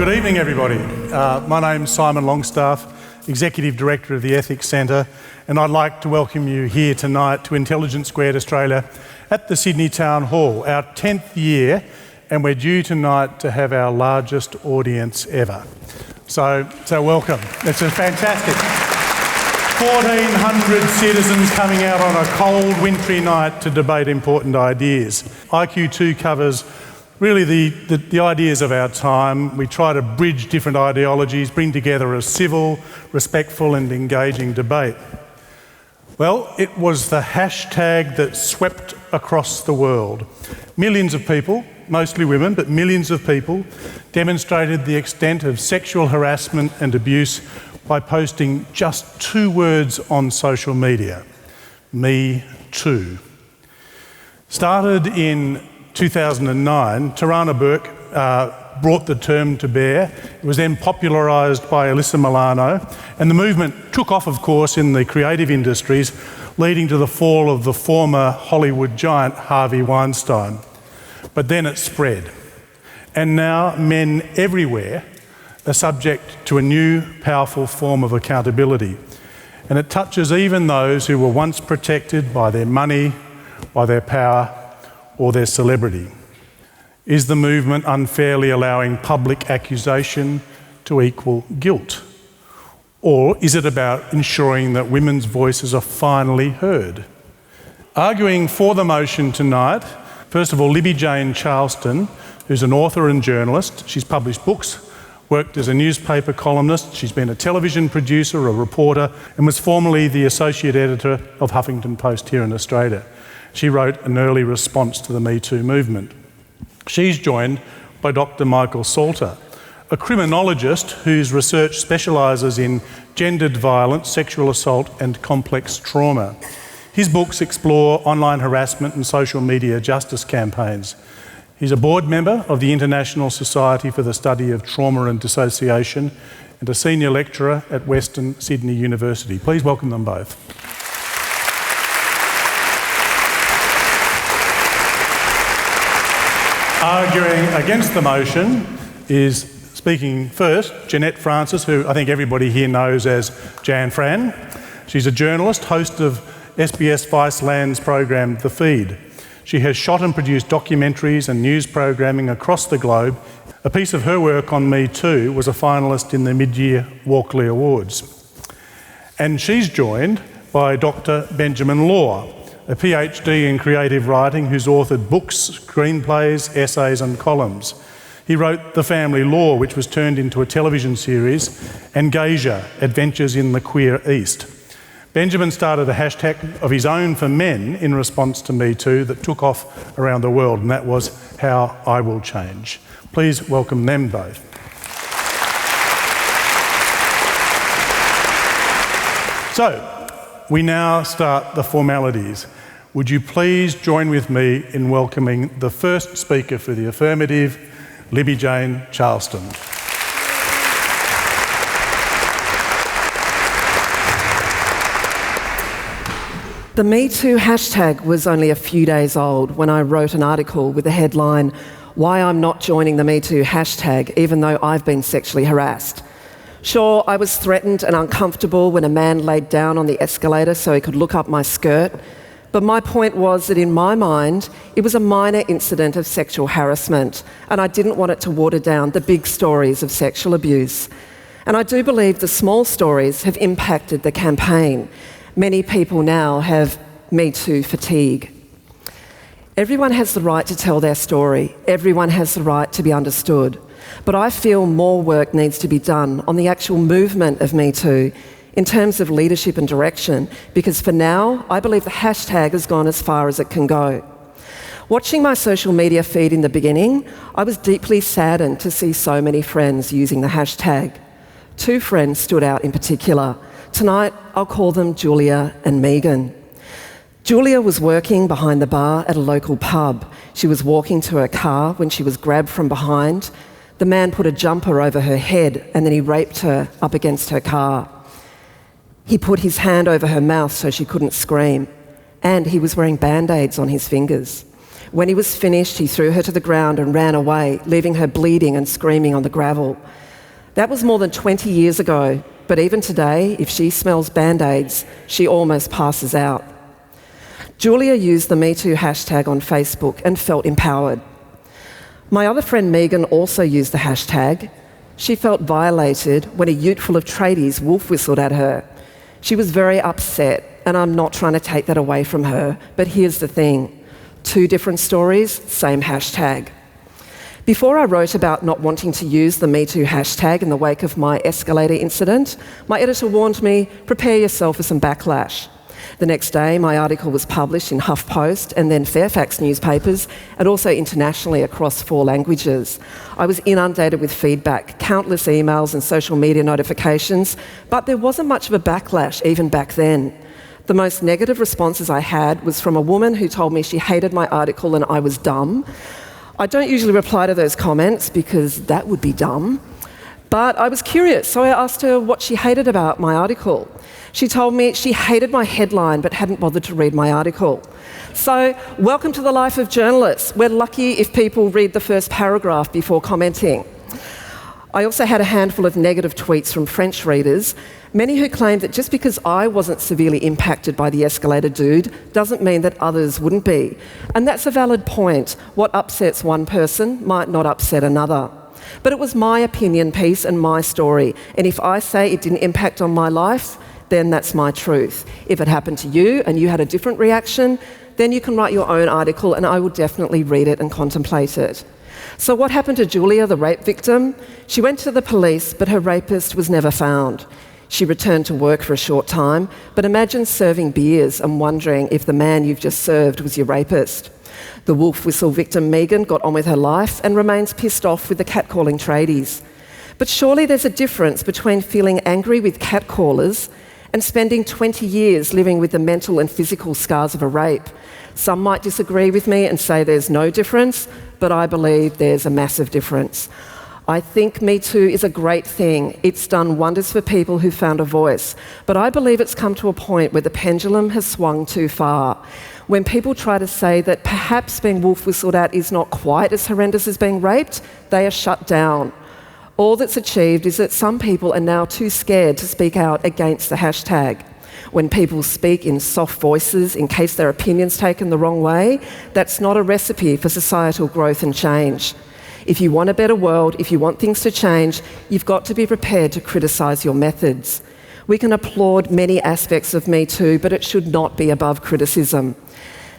Good evening, everybody. My name's Simon Longstaff, Executive Director of the Ethics Centre, and I'd like to welcome you here tonight to Intelligence Squared Australia at the Sydney Town Hall, our 10th year, and we're due tonight to have our largest audience ever. So welcome. It's a fantastic 1,400 citizens coming out on a cold, wintry night to debate important ideas. IQ2 covers really the ideas of our time. We try to bridge different ideologies, bring together a civil, respectful and engaging debate. Well, it was the hashtag that swept across the world. Millions of people, mostly women, but millions of people, demonstrated the extent of sexual harassment and abuse by posting just 2 words on social media: Me Too. Started in 2009, Tarana Burke brought the term to bear. It was then popularised by Alyssa Milano, and the movement took off, of course, in the creative industries, leading to the fall of the former Hollywood giant Harvey Weinstein. But then it spread, and now men everywhere are subject to a new, powerful form of accountability, and it touches even those who were once protected by their money, by their power, or their celebrity. Is the movement unfairly allowing public accusation to equal guilt? Or is it about ensuring that women's voices are finally heard? Arguing for the motion tonight, first of all, Libby-Jane Charleston, who's an author and journalist. She's published books, worked as a newspaper columnist, she's been a television producer, a reporter, and was formerly the associate editor of Huffington Post here in Australia. She wrote an early response to the Me Too movement. She's joined by Dr. Michael Salter, a criminologist whose research specialises in gendered violence, sexual assault and complex trauma. His books explore online harassment and social media justice campaigns. He's a board member of the International Society for the Study of Trauma and Dissociation and a senior lecturer at Western Sydney University. Please welcome them both. Arguing against the motion is, speaking first, Jeanette Francis, who I think everybody here knows as Fran. She's a journalist, host of SBSVICELAND's program The Feed. She has shot and produced documentaries and news programming across the globe. A piece of her work on Me Too was a finalist in the mid-year Walkley Awards. And she's joined by Dr. Benjamin Law, a PhD in creative writing who's authored books, screenplays, essays and columns. He wrote The Family Law, which was turned into a television series, and Geisha, Adventures in the Queer East. Benjamin started a hashtag of his own for men in response to Me Too that took off around the world, and that was How I Will Change. Please welcome them both. So, we now start the formalities. Would you please join with me in welcoming the first speaker for the affirmative, Libby-Jane Charleston. The Me Too hashtag was only a few days old when I wrote an article with the headline, "Why I'm Not Joining the Me Too hashtag, even though I've been sexually harassed." Sure, I was threatened and uncomfortable when a man laid down on the escalator so he could look up my skirt, but my point was that in my mind, it was a minor incident of sexual harassment, and I didn't want it to water down the big stories of sexual abuse. And I do believe the small stories have impacted the campaign. Many people now have Me Too fatigue. Everyone has the right to tell their story. Everyone has the right to be understood. But I feel more work needs to be done on the actual movement of Me Too in terms of leadership and direction, because for now, I believe the hashtag has gone as far as it can go. Watching my social media feed in the beginning, I was deeply saddened to see so many friends using the hashtag. 2 friends stood out in particular. Tonight, I'll call them Julia and Megan. Julia was working behind the bar at a local pub. She was walking to her car when she was grabbed from behind. The man put a jumper over her head and then he raped her up against her car. He put his hand over her mouth so she couldn't scream, and he was wearing band-aids on his fingers. When he was finished, he threw her to the ground and ran away, leaving her bleeding and screaming on the gravel. That was more than 20 years ago, but even today, if she smells Band-Aids, she almost passes out. Julia used the MeToo hashtag on Facebook and felt empowered. My other friend Megan also used the hashtag. She felt violated when a ute full of tradies wolf whistled at her. She was very upset, and I'm not trying to take that away from her, but here's the thing. 2 different stories, same hashtag. Before I wrote about not wanting to use the MeToo hashtag in the wake of my escalator incident, my editor warned me, prepare yourself for some backlash. The next day, my article was published in HuffPost and then Fairfax newspapers, and also internationally across 4 languages. I was inundated with feedback, countless emails and social media notifications, but there wasn't much of a backlash even back then. The most negative responses I had was from a woman who told me she hated my article and I was dumb. I don't usually reply to those comments because that would be dumb. But I was curious, so I asked her what she hated about my article. She told me she hated my headline but hadn't bothered to read my article. So, welcome to the life of journalists. We're lucky if people read the first paragraph before commenting. I also had a handful of negative tweets from French readers, many who claimed that just because I wasn't severely impacted by the escalator dude doesn't mean that others wouldn't be. And that's a valid point. What upsets one person might not upset another. But it was my opinion piece and my story, and if I say it didn't impact on my life, then that's my truth. If it happened to you and you had a different reaction, then you can write your own article and I will definitely read it and contemplate it. So what happened to Julia, the rape victim? She went to the police, but her rapist was never found. She returned to work for a short time, but imagine serving beers and wondering if the man you've just served was your rapist. The wolf whistle victim Megan got on with her life and remains pissed off with the catcalling tradies. But surely there's a difference between feeling angry with catcallers and spending 20 years living with the mental and physical scars of a rape. Some might disagree with me and say there's no difference, but I believe there's a massive difference. I think Me Too is a great thing. It's done wonders for people who found a voice. But I believe it's come to a point where the pendulum has swung too far. When people try to say that perhaps being wolf whistled at is not quite as horrendous as being raped, they are shut down. All that's achieved is that some people are now too scared to speak out against the hashtag. When people speak in soft voices in case their opinion's taken the wrong way, that's not a recipe for societal growth and change. If you want a better world, if you want things to change, you've got to be prepared to criticise your methods. We can applaud many aspects of Me Too, but it should not be above criticism.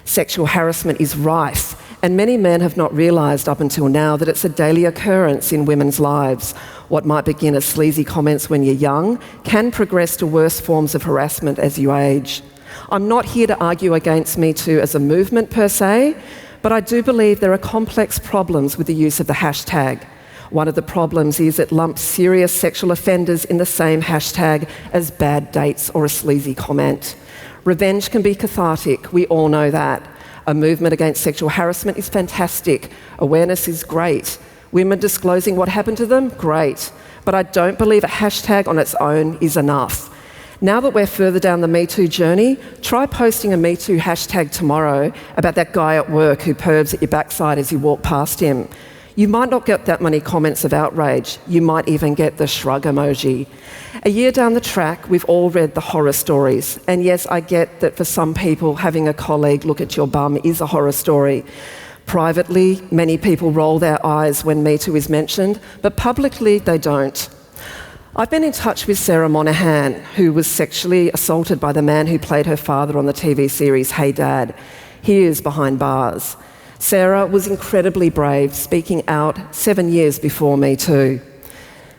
Sexual harassment is rife, and many men have not realised up until now that it's a daily occurrence in women's lives. What might begin as sleazy comments when you're young can progress to worse forms of harassment as you age. I'm not here to argue against Me Too as a movement per se, but I do believe there are complex problems with the use of the hashtag. One of the problems is it lumps serious sexual offenders in the same hashtag as bad dates or a sleazy comment. Revenge can be cathartic, we all know that. A movement against sexual harassment is fantastic. Awareness is great. Women disclosing what happened to them, great. But I don't believe a hashtag on its own is enough. Now that we're further down the Me Too journey, try posting a Me Too hashtag tomorrow about that guy at work who pervs at your backside as you walk past him. You might not get that many comments of outrage. You might even get the shrug emoji. A year down the track, we've all read the horror stories. And yes, I get that for some people, having a colleague look at your bum is a horror story. Privately, many people roll their eyes when Me Too is mentioned, but publicly they don't. I've been in touch with Sarah Monahan, who was sexually assaulted by the man who played her father on the TV series Hey Dad. He is behind bars. Sarah was incredibly brave, speaking out 7 years before Me Too.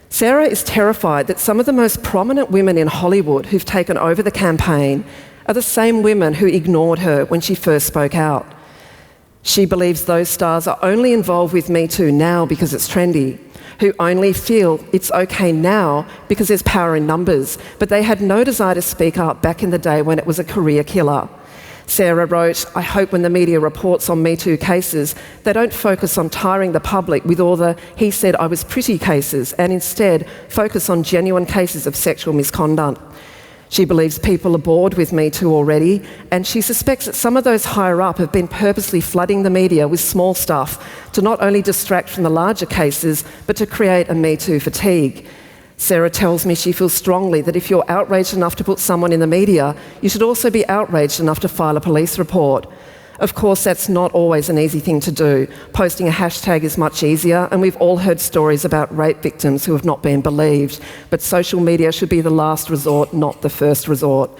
Sarah is terrified that some of the most prominent women in Hollywood who've taken over the campaign are the same women who ignored her when she first spoke out. She believes those stars are only involved with Me Too now because it's trendy, who only feel it's okay now because there's power in numbers, but they had no desire to speak up back in the day when it was a career killer. Sarah wrote, I hope when the media reports on Me Too cases, they don't focus on tiring the public with all the he said I was pretty cases and instead focus on genuine cases of sexual misconduct. She believes people are bored with Me Too already, and she suspects that some of those higher up have been purposely flooding the media with small stuff to not only distract from the larger cases, but to create a Me Too fatigue. Sarah tells me she feels strongly that if you're outraged enough to put someone in the media, you should also be outraged enough to file a police report. Of course, that's not always an easy thing to do. Posting a hashtag is much easier, and we've all heard stories about rape victims who have not been believed. But social media should be the last resort, not the first resort.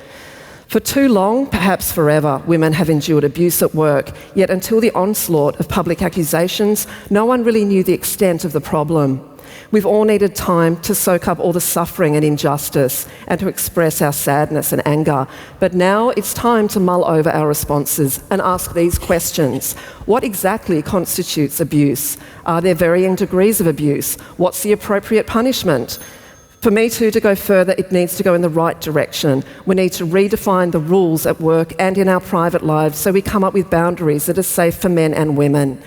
For too long, perhaps forever, women have endured abuse at work, yet until the onslaught of public accusations, no one really knew the extent of the problem. We've all needed time to soak up all the suffering and injustice and to express our sadness and anger. But now it's time to mull over our responses and ask these questions. What exactly constitutes abuse? Are there varying degrees of abuse? What's the appropriate punishment? For Me Too to go further, it needs to go in the right direction. We need to redefine the rules at work and in our private lives so we come up with boundaries that are safe for men and women.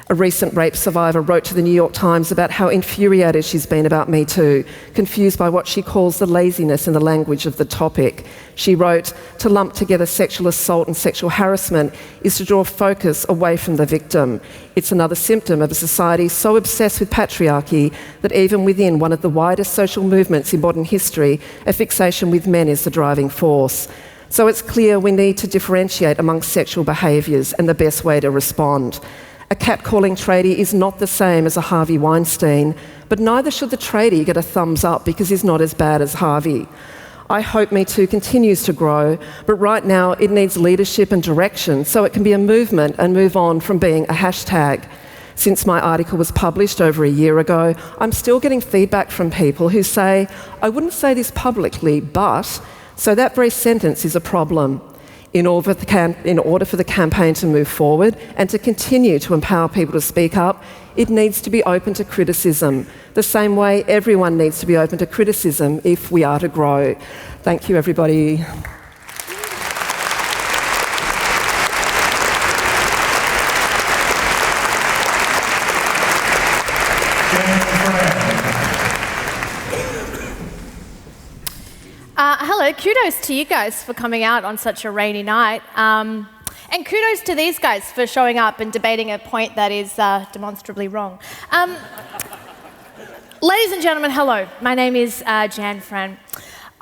A recent rape survivor wrote to the New York Times about how infuriated she's been about Me Too, confused by what she calls the laziness in the language of the topic. She wrote, "To lump together sexual assault and sexual harassment is to draw focus away from the victim. It's another symptom of a society so obsessed with patriarchy that even within one of the widest social movements in modern history, a fixation with men is the driving force." So it's clear we need to differentiate among sexual behaviours and the best way to respond. A catcalling tradie is not the same as a Harvey Weinstein, but neither should the tradie get a thumbs up because he's not as bad as Harvey. I hope Me Too continues to grow, but right now it needs leadership and direction so it can be a movement and move on from being a hashtag. Since my article was published over a year ago, I'm still getting feedback from people who say, "I wouldn't say this publicly, but..." So that very sentence is a problem. In order for the campaign to move forward and to continue to empower people to speak up, it needs to be open to criticism, the same way everyone needs to be open to criticism if we are to grow. Thank you, everybody. Hello, kudos to you guys for coming out on such a rainy night. And kudos to these guys for showing up and debating a point that is demonstrably wrong. Ladies and gentlemen, hello. My name is Fran.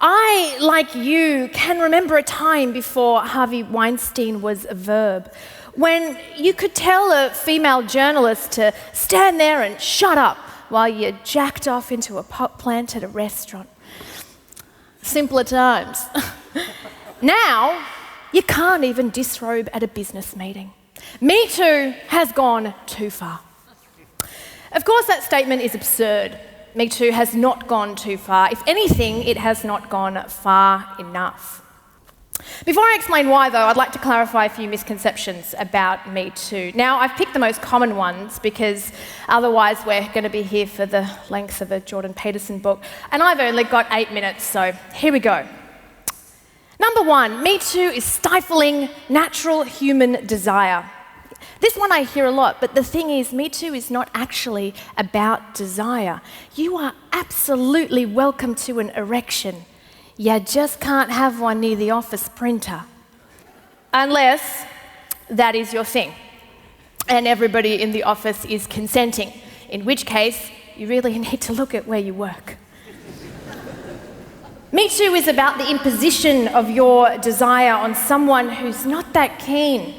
I, like you, can remember a time before Harvey Weinstein was a verb, when you could tell a female journalist to stand there and shut up while you jacked off into a pot plant at a restaurant. Simpler times. Now, you can't even disrobe at a business meeting. Me Too has gone too far. Of course, that statement is absurd. Me Too has not gone too far. If anything, it has not gone far enough. Before I explain why, though, I'd like to clarify a few misconceptions about Me Too. Now, I've picked the most common ones because otherwise we're going to be here for the length of a Jordan Peterson book, and I've only got 8 minutes, so here we go. Number one, Me Too is stifling natural human desire. This one I hear a lot, but the thing is, Me Too is not actually about desire. You are absolutely welcome to an erection. You just can't have one near the office printer. Unless that is your thing, and everybody in the office is consenting, in which case you really need to look at where you work. Me Too is about the imposition of your desire on someone who's not that keen.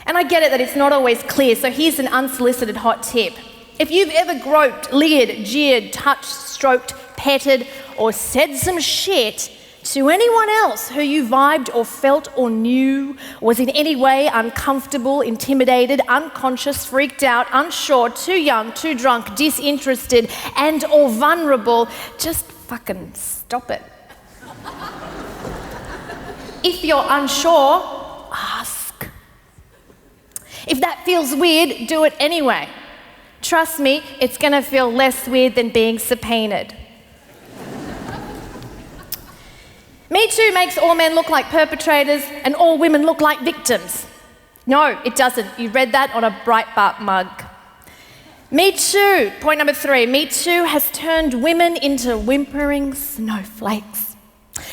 And I get it that it's not always clear, so here's an unsolicited hot tip. If you've ever groped, leered, jeered, touched, stroked, petted, or said some shit to anyone else who you vibed or felt or knew was in any way uncomfortable, intimidated, unconscious, freaked out, unsure, too young, too drunk, disinterested, and or vulnerable, just fucking stop it. If you're unsure, ask. If that feels weird, do it anyway. Trust me, it's going to feel less weird than being subpoenaed. Me Too makes all men look like perpetrators and all women look like victims. No, it doesn't. You read that on a Breitbart mug. Me Too, point number 3, Me Too has turned women into whimpering snowflakes.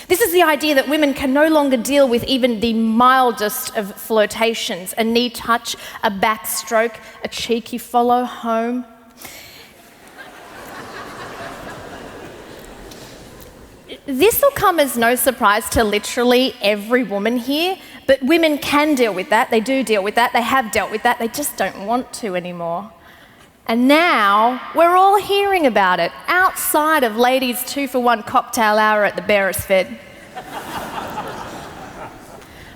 This is the idea that women can no longer deal with even the mildest of flirtations, a knee touch, a backstroke, a cheeky follow home. This will come as no surprise to literally every woman here, but women can deal with that. They do deal with that. They have dealt with that. They just don't want to anymore. And now we're all hearing about it outside of ladies' 2-for-1 cocktail hour at the Beresford.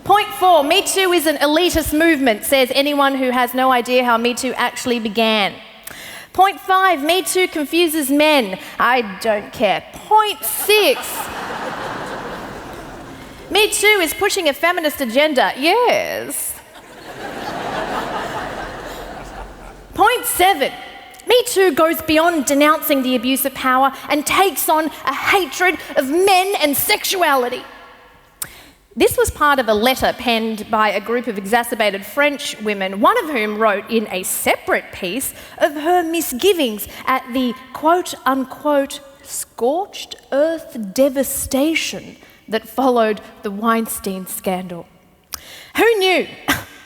Point 4, Me Too is an elitist movement, says anyone who has no idea how Me Too actually began. Point 5, Me Too confuses men. I don't care. Point 6, Me Too is pushing a feminist agenda. Yes. Point 7, Me Too goes beyond denouncing the abuse of power and takes on a hatred of men and sexuality. This was part of a letter penned by a group of exacerbated French women, one of whom wrote in a separate piece of her misgivings at the quote-unquote scorched earth devastation that followed the Weinstein scandal. Who knew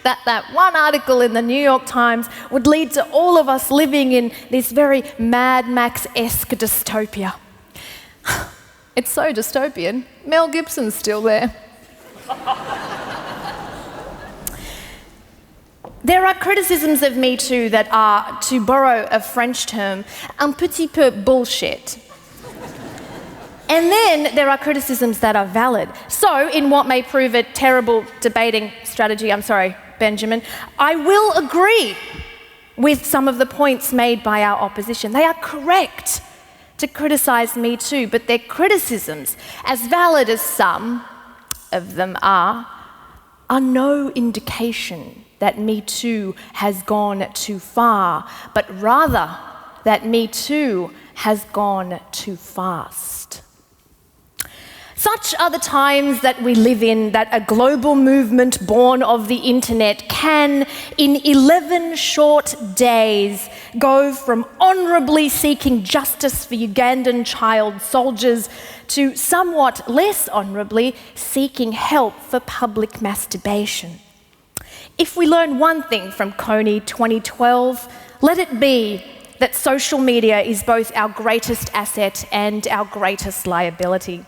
that one article in the New York Times would lead to all of us living in this very Mad Max-esque dystopia? It's so dystopian. Mel Gibson's still there. There are criticisms of Me Too that are, to borrow a French term, un petit peu bullshit. And then there are criticisms that are valid. So, in what may prove a terrible debating strategy, I'm sorry, Benjamin, I will agree with some of the points made by our opposition. They are correct to criticise Me Too, but their criticisms, as valid as some of them are no indication that Me Too has gone too far, but rather that Me Too has gone too fast. Such are the times that we live in, that a global movement born of the internet can, in 11 short days, go from honourably seeking justice for Ugandan child soldiers to somewhat less honourably seeking help for public masturbation. If we learn one thing from Coney 2012, let it be that social media is both our greatest asset and our greatest liability.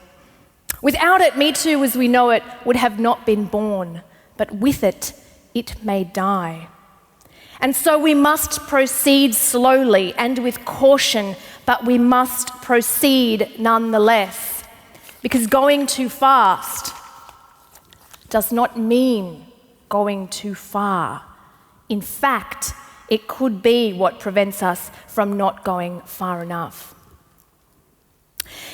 Without it, Me Too as we know it would have not been born, but with it, it may die. And so we must proceed slowly and with caution, but we must proceed nonetheless. Because going too fast does not mean going too far. In fact, it could be what prevents us from not going far enough.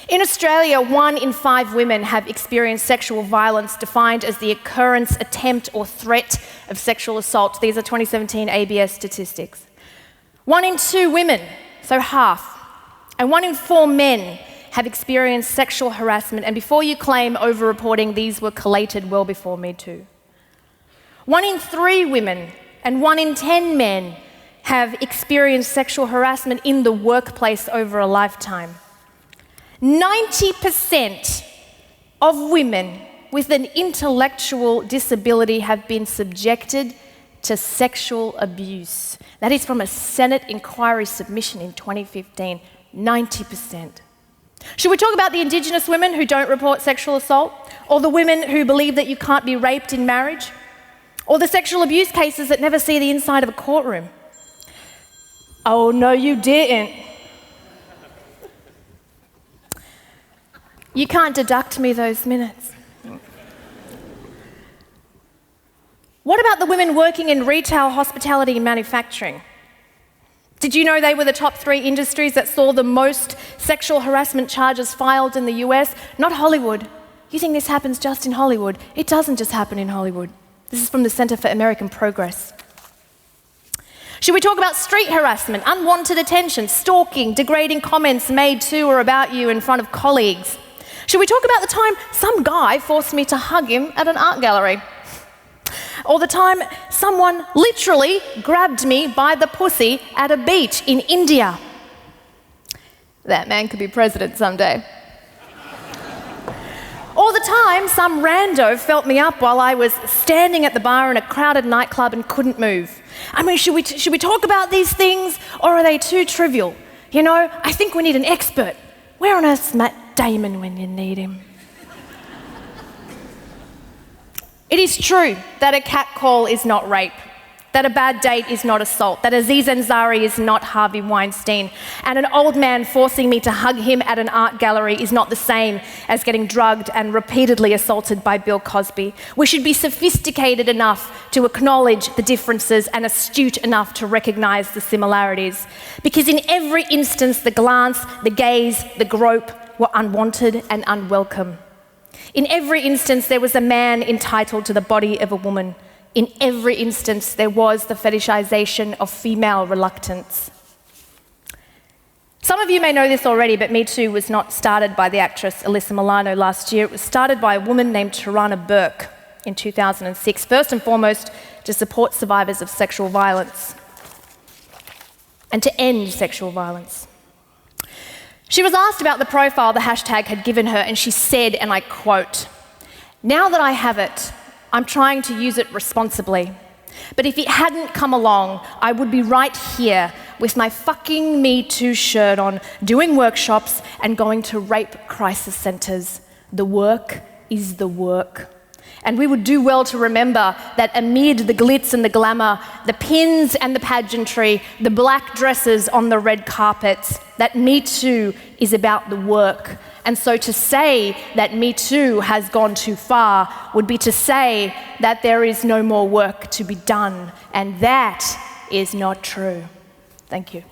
In Australia, 1 in 5 women have experienced sexual violence defined as the occurrence, attempt or threat of sexual assault. These are 2017 ABS statistics. 1 in 2 women, so half, and 1 in 4 men have experienced sexual harassment, and before you claim over-reporting, these were collated well before Me Too. 1 in 3 women and 1 in 10 men have experienced sexual harassment in the workplace over a lifetime. 90% of women with an intellectual disability have been subjected to sexual abuse. That is from a Senate inquiry submission in 2015, 90%. Should we talk about the Indigenous women who don't report sexual assault? Or the women who believe that you can't be raped in marriage? Or the sexual abuse cases that never see the inside of a courtroom? Oh, no, you didn't. You can't deduct me those minutes. What about the women working in retail, hospitality and manufacturing? Did you know they were the top 3 industries that saw the most sexual harassment charges filed in the US? Not Hollywood. You think this happens just in Hollywood? It doesn't just happen in Hollywood. This is from the Centre for American Progress. Should we talk about street harassment, unwanted attention, stalking, degrading comments made to or about you in front of colleagues? Should we talk about the time some guy forced me to hug him at an art gallery? Or the time someone literally grabbed me by the pussy at a beach in India? That man could be president someday. Or the time some rando felt me up while I was standing at the bar in a crowded nightclub and couldn't move. I mean, should we talk about these things, or are they too trivial? You know, I think we need an expert. Where on earth's Matt Damon when you need him? It is true that a catcall is not rape, that a bad date is not assault, that Aziz Ansari is not Harvey Weinstein, and an old man forcing me to hug him at an art gallery is not the same as getting drugged and repeatedly assaulted by Bill Cosby. We should be sophisticated enough to acknowledge the differences and astute enough to recognise the similarities. Because in every instance, the glance, the gaze, the grope were unwanted and unwelcome. In every instance, there was a man entitled to the body of a woman. In every instance, there was the fetishization of female reluctance. Some of you may know this already, but Me Too was not started by the actress Alyssa Milano last year. It was started by a woman named Tarana Burke in 2006, first and foremost to support survivors of sexual violence and to end sexual violence. She was asked about the profile the hashtag had given her, and she said, and I quote, "Now that I have it, I'm trying to use it responsibly. But if it hadn't come along, I would be right here with my fucking Me Too shirt on, doing workshops and going to rape crisis centres. The work is the work." And we would do well to remember that amid the glitz and the glamour, the pins and the pageantry, the black dresses on the red carpets, that Me Too is about the work. And so to say that Me Too has gone too far would be to say that there is no more work to be done. And that is not true. Thank you.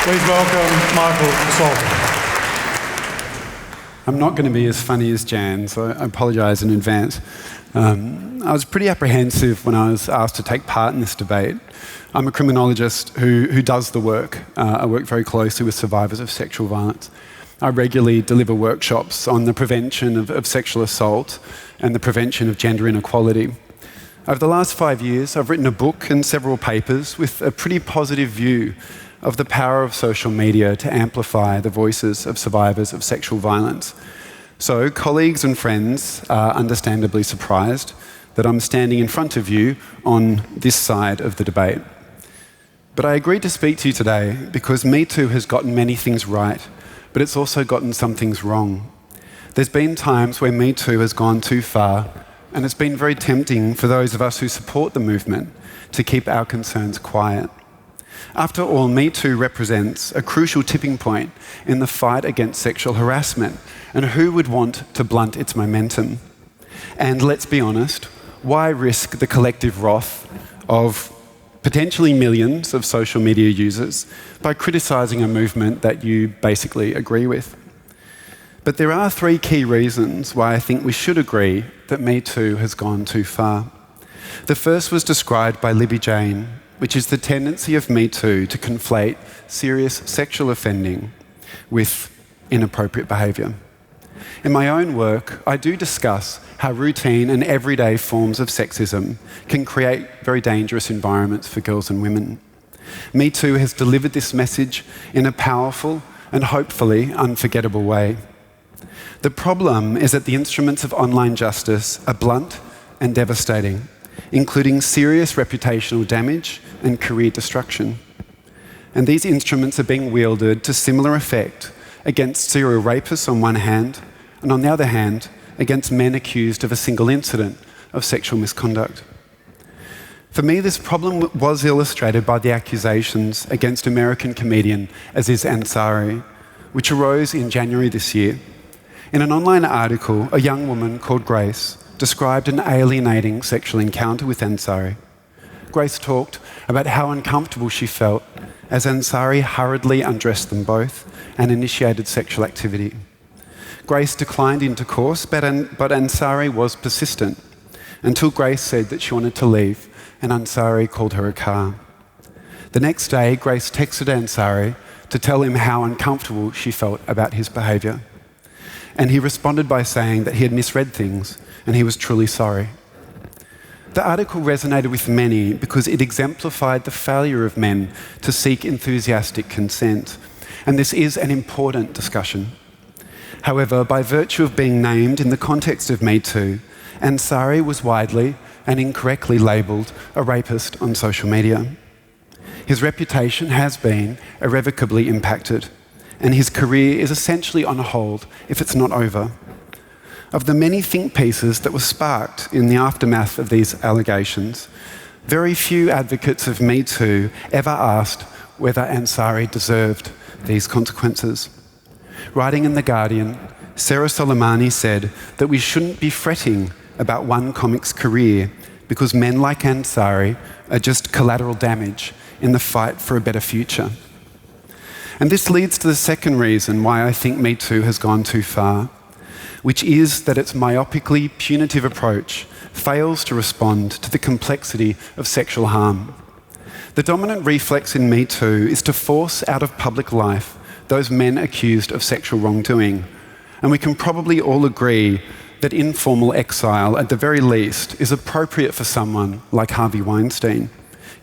Please welcome Michael Salter. I'm not going to be as funny as Jan, so I apologise in advance. I was pretty apprehensive when I was asked to take part in this debate. I'm a criminologist who does the work. I work very closely with survivors of sexual violence. I regularly deliver workshops on the prevention of sexual assault and the prevention of gender inequality. Over the last 5 years, I've written a book and several papers with a pretty positive view of the power of social media to amplify the voices of survivors of sexual violence. So colleagues and friends are understandably surprised that I'm standing in front of you on this side of the debate. But I agreed to speak to you today because Me Too has gotten many things right, but it's also gotten some things wrong. There's been times where Me Too has gone too far, and it's been very tempting for those of us who support the movement to keep our concerns quiet. After all, Me Too represents a crucial tipping point in the fight against sexual harassment, and who would want to blunt its momentum? And let's be honest, why risk the collective wrath of potentially millions of social media users by criticising a movement that you basically agree with? But there are 3 key reasons why I think we should agree that Me Too has gone too far. The first was described by Libby-Jane, which is the tendency of Me Too to conflate serious sexual offending with inappropriate behaviour. In my own work, I do discuss how routine and everyday forms of sexism can create very dangerous environments for girls and women. Me Too has delivered this message in a powerful and hopefully unforgettable way. The problem is that the instruments of online justice are blunt and devastating, including serious reputational damage and career destruction. And these instruments are being wielded to similar effect against serial rapists on one hand, and on the other hand, against men accused of a single incident of sexual misconduct. For me, this problem was illustrated by the accusations against American comedian Aziz Ansari, which arose in January this year. In an online article, a young woman called Grace described an alienating sexual encounter with Ansari. Grace talked about how uncomfortable she felt as Ansari hurriedly undressed them both and initiated sexual activity. Grace declined intercourse, but Ansari was persistent until Grace said that she wanted to leave and Ansari called her a car. The next day, Grace texted Ansari to tell him how uncomfortable she felt about his behaviour. And he responded by saying that he had misread things and he was truly sorry. The article resonated with many because it exemplified the failure of men to seek enthusiastic consent, and this is an important discussion. However, by virtue of being named in the context of Me Too, Ansari was widely and incorrectly labelled a rapist on social media. His reputation has been irrevocably impacted, and his career is essentially on hold if it's not over. Of the many think pieces that were sparked in the aftermath of these allegations, very few advocates of Me Too ever asked whether Ansari deserved these consequences. Writing in The Guardian, Sarah Soleimani said that we shouldn't be fretting about one comic's career because men like Ansari are just collateral damage in the fight for a better future. And this leads to the second reason why I think Me Too has gone too far, which is that its myopically punitive approach fails to respond to the complexity of sexual harm. The dominant reflex in Me Too is to force out of public life those men accused of sexual wrongdoing. And we can probably all agree that informal exile, at the very least, is appropriate for someone like Harvey Weinstein,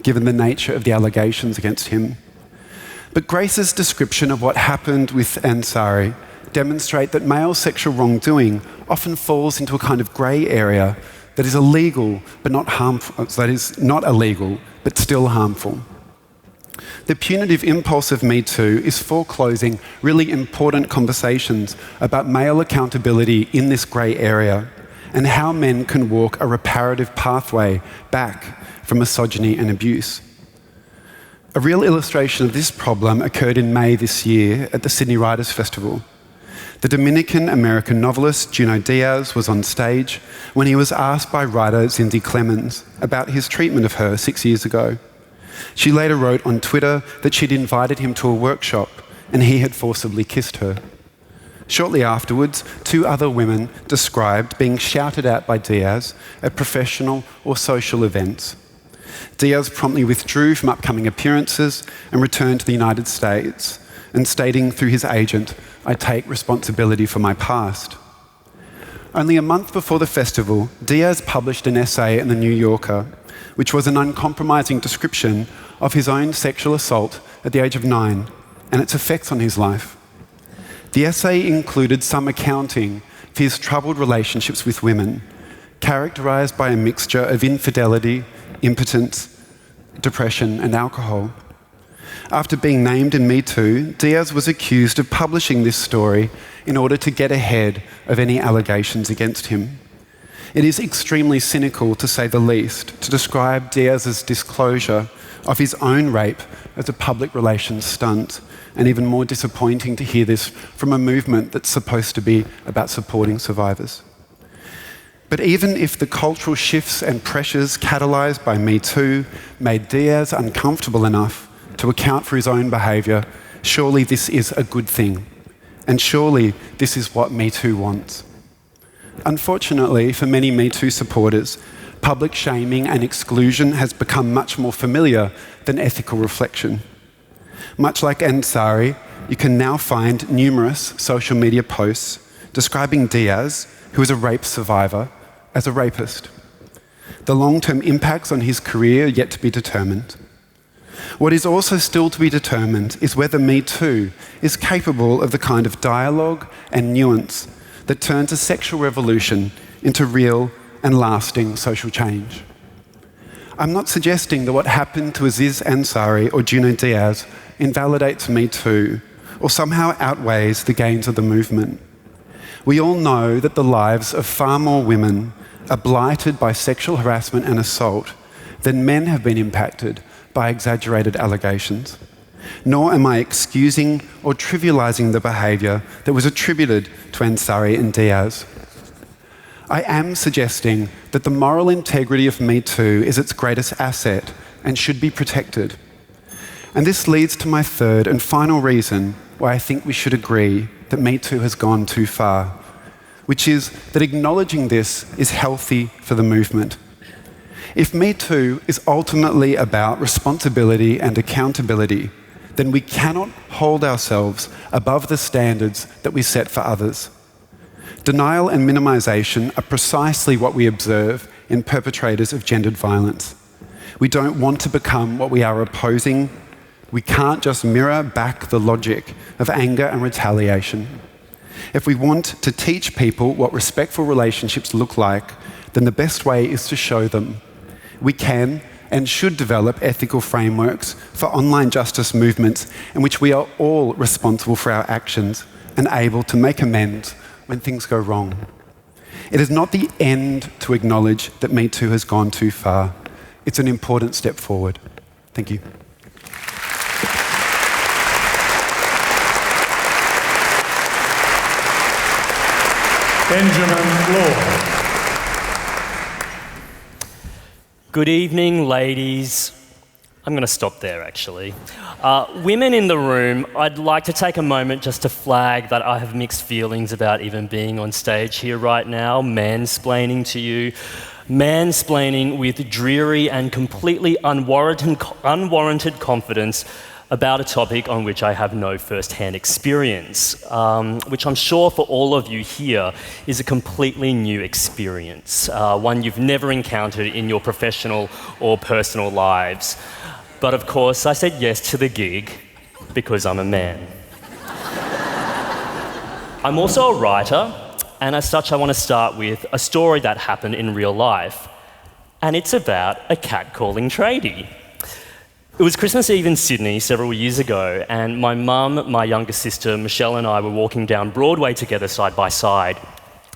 given the nature of the allegations against him. But Grace's description of what happened with Ansari demonstrate that male sexual wrongdoing often falls into a kind of grey area that is illegal but not harmful, that is not illegal but still harmful. The punitive impulse of Me Too is foreclosing really important conversations about male accountability in this grey area and how men can walk a reparative pathway back from misogyny and abuse. A real illustration of this problem occurred in May this year at the Sydney Writers' Festival. The Dominican-American novelist Junot Diaz was on stage when he was asked by writer Zinzi Clemens about his treatment of her 6 years ago. She later wrote on Twitter that she'd invited him to a workshop and he had forcibly kissed her. Shortly afterwards, 2 other women described being shouted at by Diaz at professional or social events. Diaz promptly withdrew from upcoming appearances and returned to the United States, and stating through his agent, "I take responsibility for my past." Only a month before the festival, Diaz published an essay in The New Yorker, which was an uncompromising description of his own sexual assault at the age of 9 and its effects on his life. The essay included some accounting for his troubled relationships with women, characterised by a mixture of infidelity, impotence, depression, and alcohol. After being named in Me Too, Diaz was accused of publishing this story in order to get ahead of any allegations against him. It is extremely cynical, to say the least, to describe Diaz's disclosure of his own rape as a public relations stunt, and even more disappointing to hear this from a movement that's supposed to be about supporting survivors. But even if the cultural shifts and pressures catalysed by Me Too made Diaz uncomfortable enough to account for his own behaviour, surely this is a good thing. And surely this is what Me Too wants. Unfortunately, for many Me Too supporters, public shaming and exclusion has become much more familiar than ethical reflection. Much like Ansari, you can now find numerous social media posts describing Diaz, who is a rape survivor, as a rapist. The long-term impacts on his career are yet to be determined. What is also still to be determined is whether Me Too is capable of the kind of dialogue and nuance that turns a sexual revolution into real and lasting social change. I'm not suggesting that what happened to Aziz Ansari or Junot Diaz invalidates Me Too or somehow outweighs the gains of the movement. We all know that the lives of far more women are blighted by sexual harassment and assault than men have been impacted by exaggerated allegations. Nor am I excusing or trivialising the behaviour that was attributed to Ansari and Diaz. I am suggesting that the moral integrity of Me Too is its greatest asset and should be protected. And this leads to my third and final reason why I think we should agree that Me Too has gone too far, which is that acknowledging this is healthy for the movement. If Me Too is ultimately about responsibility and accountability, then we cannot hold ourselves above the standards that we set for others. Denial and minimisation are precisely what we observe in perpetrators of gendered violence. We don't want to become what we are opposing. We can't just mirror back the logic of anger and retaliation. If we want to teach people what respectful relationships look like, then the best way is to show them. We can and should develop ethical frameworks for online justice movements in which we are all responsible for our actions and able to make amends when things go wrong. It is not the end to acknowledge that Me Too has gone too far. It's an important step forward. Thank you. Benjamin Law. Good evening, ladies. I'm going to stop there, actually. Women in the room, I'd like to take a moment just to flag that I have mixed feelings about even being on stage here right now, mansplaining to you. Mansplaining with dreary and completely unwarranted confidence about a topic on which I have no first-hand experience, which I'm sure for all of you here is a completely new experience, one you've never encountered in your professional or personal lives. But of course, I said yes to the gig because I'm a man. I'm also a writer, and as such I want to start with a story that happened in real life, and it's about a catcalling tradie. It was Christmas Eve in Sydney several years ago, and my mum, my younger sister, Michelle, and I were walking down Broadway together side by side.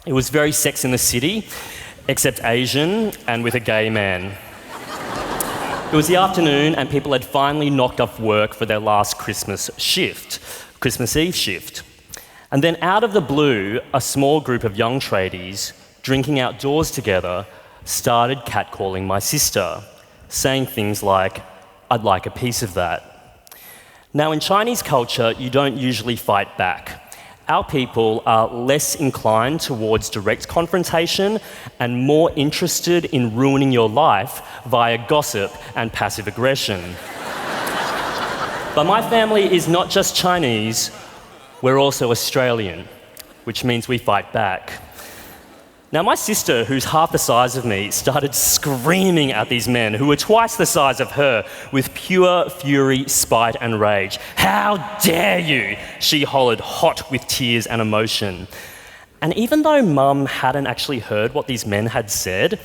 It was very Sex in the City, except Asian and with a gay man. It was the afternoon, and people had finally knocked off work for their last Christmas Eve shift. And then out of the blue, a small group of young tradies, drinking outdoors together, started catcalling my sister, saying things like, "I'd like a piece of that." Now, in Chinese culture, you don't usually fight back. Our people are less inclined towards direct confrontation and more interested in ruining your life via gossip and passive aggression. But my family is not just Chinese, we're also Australian, which means we fight back. Now, my sister, who's half the size of me, started screaming at these men who were twice the size of her with pure fury, spite and rage. "How dare you?" she hollered, hot with tears and emotion. And even though Mum hadn't actually heard what these men had said,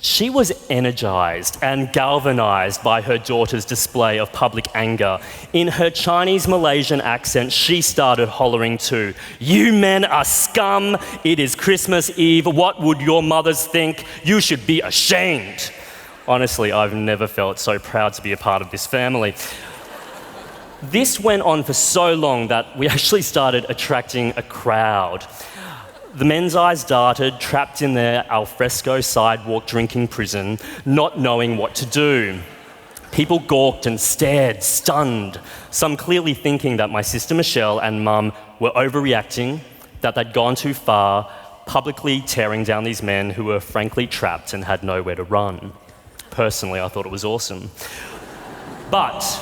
she was energised and galvanised by her daughter's display of public anger. In her Chinese Malaysian accent, she started hollering too, "You men are scum. It is Christmas Eve. What would your mothers think? You should be ashamed." Honestly, I've never felt so proud to be a part of this family. This went on for so long that we actually started attracting a crowd. The men's eyes darted, trapped in their alfresco sidewalk drinking prison, not knowing what to do. People gawked and stared, stunned, some clearly thinking that my sister Michelle and Mum were overreacting, that they'd gone too far, publicly tearing down these men who were frankly trapped and had nowhere to run. Personally, I thought it was awesome. But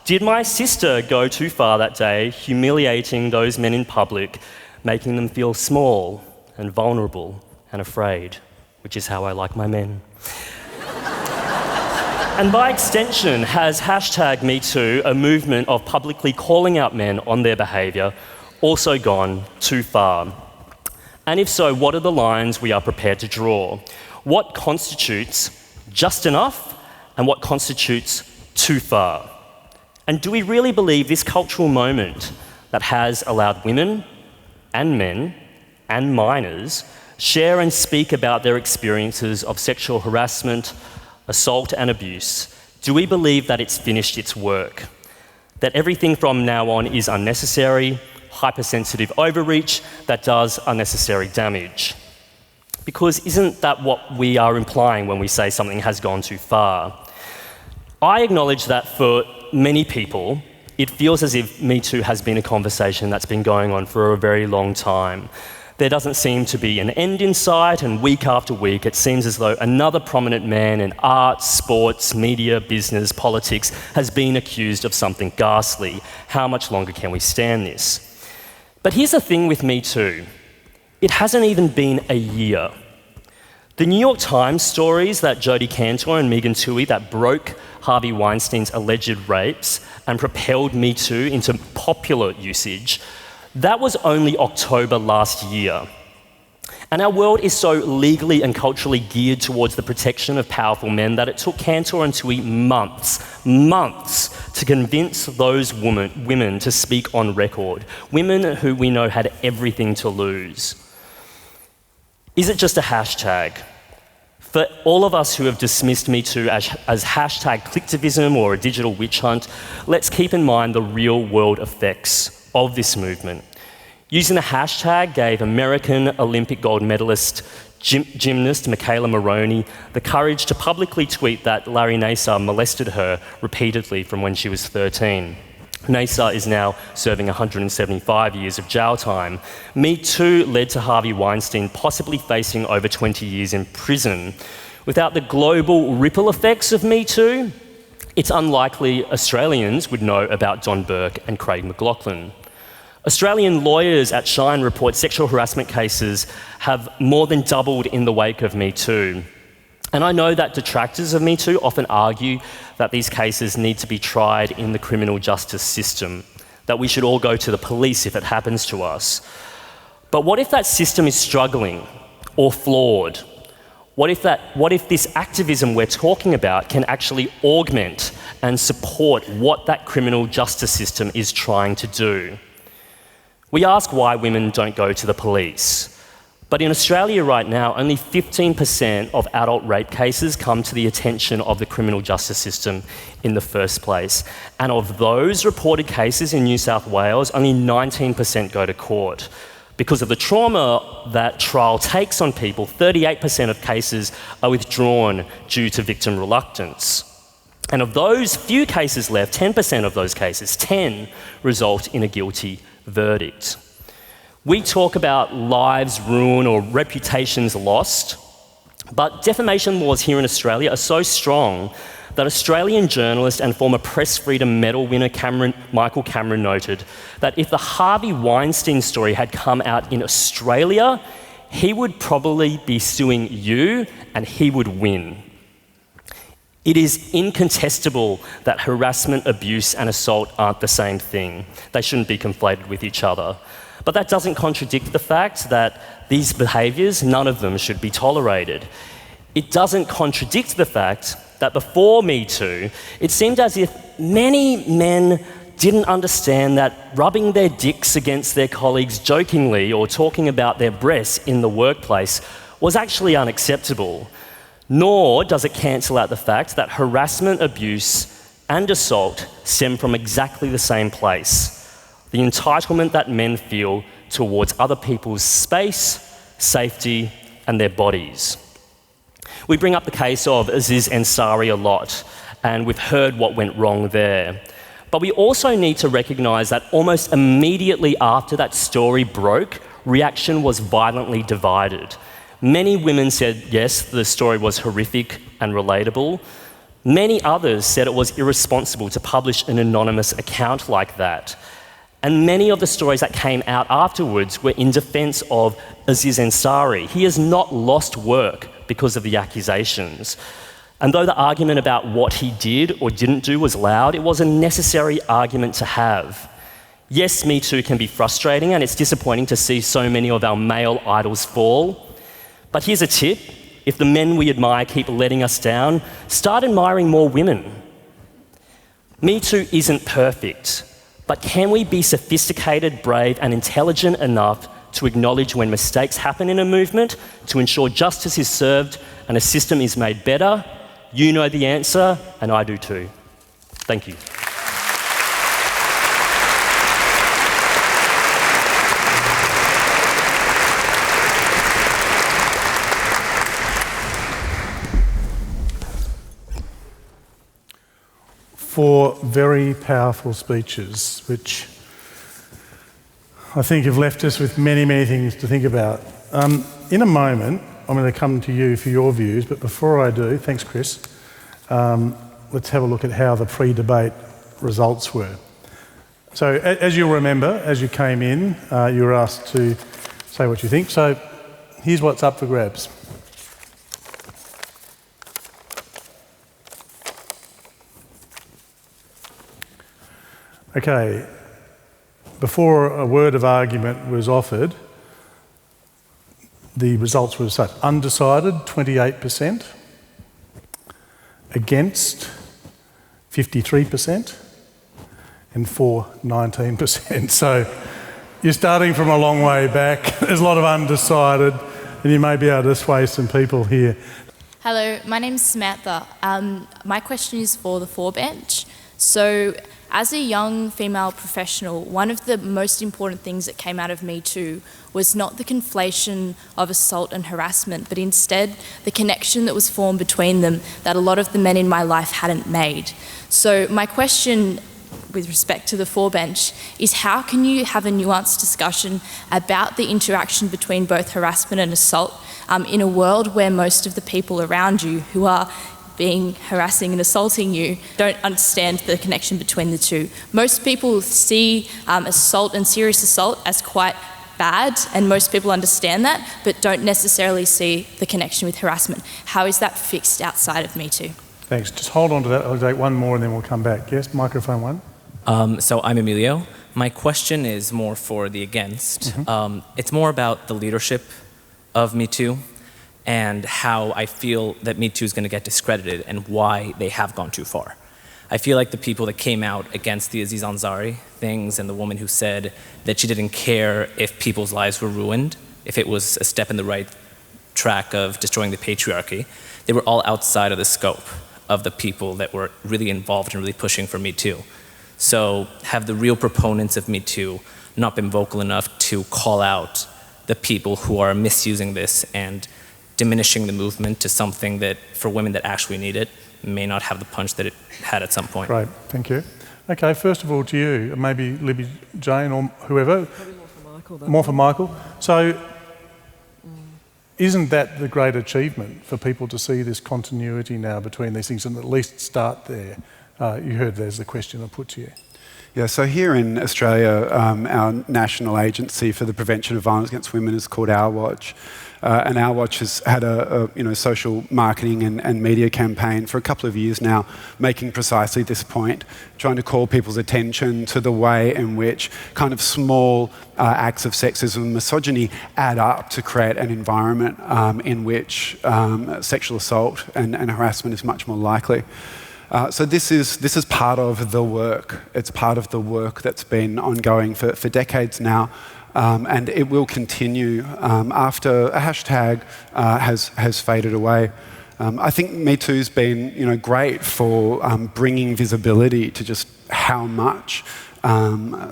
did my sister go too far that day, humiliating those men in public, making them feel small and vulnerable and afraid, which is how I like my men? And by extension, has #MeToo, a movement of publicly calling out men on their behaviour, also gone too far? And if so, what are the lines we are prepared to draw? What constitutes just enough and what constitutes too far? And do we really believe this cultural moment that has allowed women and men and minors share and speak about their experiences of sexual harassment, assault and abuse, do we believe that it's finished its work? That everything from now on is unnecessary, hypersensitive overreach that does unnecessary damage? Because isn't that what we are implying when we say something has gone too far? I acknowledge that for many people, it feels as if Me Too has been a conversation that's been going on for a very long time. There doesn't seem to be an end in sight, and week after week it seems as though another prominent man in art, sports, media, business, politics has been accused of something ghastly. How much longer can we stand this? But here's the thing with Me Too. It hasn't even been a year. The New York Times stories that Jodi Kantor and Megan Twohey that broke Harvey Weinstein's alleged rapes and propelled Me Too into popular usage, that was only October last year. And our world is so legally and culturally geared towards the protection of powerful men that it took Kantor and Twohey months to convince those women to speak on record, women who we know had everything to lose. Is it just a hashtag? For all of us who have dismissed Me Too as hashtag clicktivism or a digital witch hunt, let's keep in mind the real world effects of this movement. Using the hashtag gave American Olympic gold medalist gymnast Michaela Maroney the courage to publicly tweet that Larry Nassar molested her repeatedly from when she was 13. Nassar is now serving 175 years of jail time. Me Too led to Harvey Weinstein possibly facing over 20 years in prison. Without the global ripple effects of Me Too, it's unlikely Australians would know about Don Burke and Craig McLachlan. Australian lawyers at Shine report sexual harassment cases have more than doubled in the wake of Me Too. And I know that detractors of Me Too often argue that these cases need to be tried in the criminal justice system, that we should all go to the police if it happens to us. But what if that system is struggling or flawed? What if this activism we're talking about can actually augment and support what that criminal justice system is trying to do? We ask why women don't go to the police. But in Australia right now, only 15% of adult rape cases come to the attention of the criminal justice system in the first place. And of those reported cases in New South Wales, only 19% go to court. Because of the trauma that trial takes on people, 38% of cases are withdrawn due to victim reluctance. And of those few cases left, 10% of those cases, 10, result in a guilty verdict. We talk about lives ruined or reputations lost, but defamation laws here in Australia are so strong that Australian journalist and former Press Freedom Medal winner Michael Cameron noted that if the Harvey Weinstein story had come out in Australia, he would probably be suing you and he would win. It is incontestable that harassment, abuse, and assault aren't the same thing. They shouldn't be conflated with each other. But that doesn't contradict the fact that these behaviours, none of them should be tolerated. It doesn't contradict the fact that before Me Too, it seemed as if many men didn't understand that rubbing their dicks against their colleagues jokingly or talking about their breasts in the workplace was actually unacceptable. Nor does it cancel out the fact that harassment, abuse, and assault stem from exactly the same place: the entitlement that men feel towards other people's space, safety, and their bodies. We bring up the case of Aziz Ansari a lot, and we've heard what went wrong there. But we also need to recognise that almost immediately after that story broke, reaction was violently divided. Many women said, yes, the story was horrific and relatable. Many others said it was irresponsible to publish an anonymous account like that. And many of the stories that came out afterwards were in defence of Aziz Ansari. He has not lost work because of the accusations. And though the argument about what he did or didn't do was loud, it was a necessary argument to have. Yes, Me Too can be frustrating, and it's disappointing to see so many of our male idols fall. But here's a tip: if the men we admire keep letting us down, start admiring more women. Me Too isn't perfect, but can we be sophisticated, brave, and intelligent enough to acknowledge when mistakes happen in a movement, to ensure justice is served and a system is made better? You know the answer, and I do too. Thank you. Four very powerful speeches, which I think have left us with many, many things to think about. In a moment, I'm going to come to you for your views, but before I do, thanks Chris, let's have a look at how the pre-debate results were. So as you'll remember, as you came in, you were asked to say what you think. So here's what's up for grabs. Okay, before a word of argument was offered, the results were such: undecided, 28%, against, 53%, and for, 19%. So you're starting from a long way back. There's a lot of undecided, and you may be able to sway some people here. Hello, my name's Samantha. My question is for the forebench. So, as a young female professional, one of the most important things that came out of Me Too was not the conflation of assault and harassment, but instead the connection that was formed between them that a lot of the men in my life hadn't made. So my question with respect to the forebench is, how can you have a nuanced discussion about the interaction between both harassment and assault in a world where most of the people around you who are harassing and assaulting you don't understand the connection between the two? Most people see assault and serious assault as quite bad, and most people understand that, but don't necessarily see the connection with harassment. How is that fixed outside of Me Too? Thanks. Just hold on to that. I'll take one more and then we'll come back. Yes, microphone one. So I'm Emilio. My question is more for the against. It's more about the leadership of Me Too and how I feel that Me Too is going to get discredited and why they have gone too far. I feel like the people that came out against the Aziz Ansari things and the woman who said that she didn't care if people's lives were ruined, if it was a step in the right track of destroying the patriarchy, they were all outside of the scope of the people that were really involved and really pushing for Me Too. So have the real proponents of Me Too not been vocal enough to call out the people who are misusing this and diminishing the movement to something that, for women that actually need it, may not have the punch that it had at some point? Great, thank you. Okay, first of all to you, maybe Libby-Jane or whoever. Probably more for Michael. More for Michael. So isn't that the great achievement for people to see this continuity now between these things and at least start there? You heard there's the question I put to you. Yeah, so here in Australia, our national agency for the prevention of violence against women is called Our Watch. And Our Watch has had a social marketing and media campaign for a couple of years now, making precisely this point, trying to call people's attention to the way in which kind of small acts of sexism and misogyny add up to create an environment in which sexual assault and harassment is much more likely. So this is part of the work. It's part of the work that's been ongoing for decades now, and it will continue after a hashtag has faded away. I think Me Too's been great for bringing visibility to just how much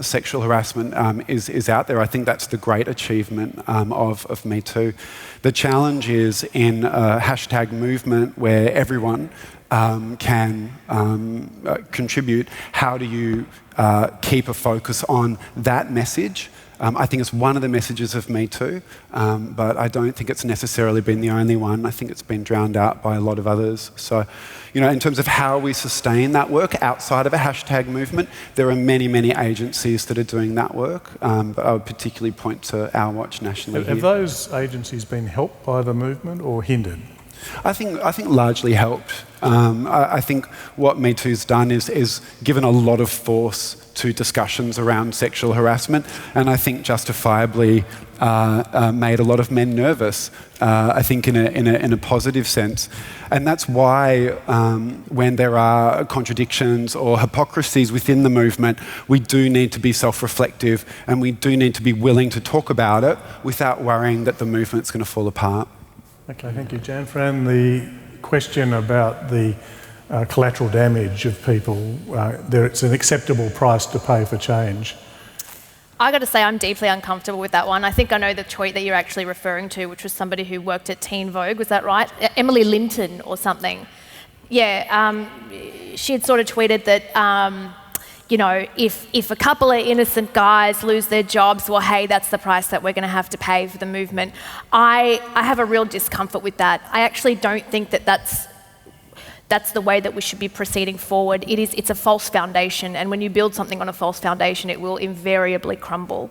sexual harassment is out there. I think that's the great achievement of Me Too. The challenge is in a hashtag movement where everyone can contribute. How do you keep a focus on that message? I think it's one of the messages of Me Too, but I don't think it's necessarily been the only one. I think it's been drowned out by a lot of others. So, in terms of how we sustain that work outside of a hashtag movement, there are many, many agencies that are doing that work, but I would particularly point to Our Watch nationally. Have those agencies been helped by the movement or hindered? I think largely helped. I think what Me Too's done is given a lot of force to discussions around sexual harassment, and I think justifiably made a lot of men nervous. I think in a positive sense, and that's why when there are contradictions or hypocrisies within the movement, we do need to be self-reflective, and we do need to be willing to talk about it without worrying that the movement's going to fall apart. Okay, thank you, Jan. Fran, the question about the collateral damage of people, it's an acceptable price to pay for change. I got to say I'm deeply uncomfortable with that one. I think I know the tweet that you're actually referring to, which was somebody who worked at Teen Vogue, was that right? Emily Linton or something. Yeah, she had sort of tweeted that, if a couple of innocent guys lose their jobs, well, hey, that's the price that we're going to have to pay for the movement. I have a real discomfort with that. I actually don't think that that's the way that we should be proceeding forward. It's a false foundation, and when you build something on a false foundation, it will invariably crumble.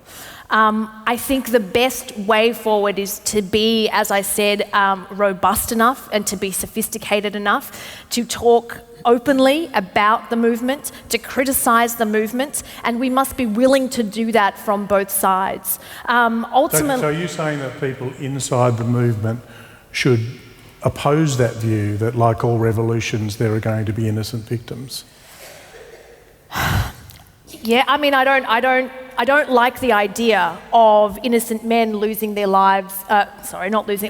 I think the best way forward is to be, as I said, robust enough and to be sophisticated enough to talk openly about the movement, to criticise the movement, and we must be willing to do that from both sides. Ultimately, So are you saying that people inside the movement should oppose that view that, like all revolutions, there are going to be innocent victims? Yeah, I mean, I don't like the idea of innocent men losing their lives.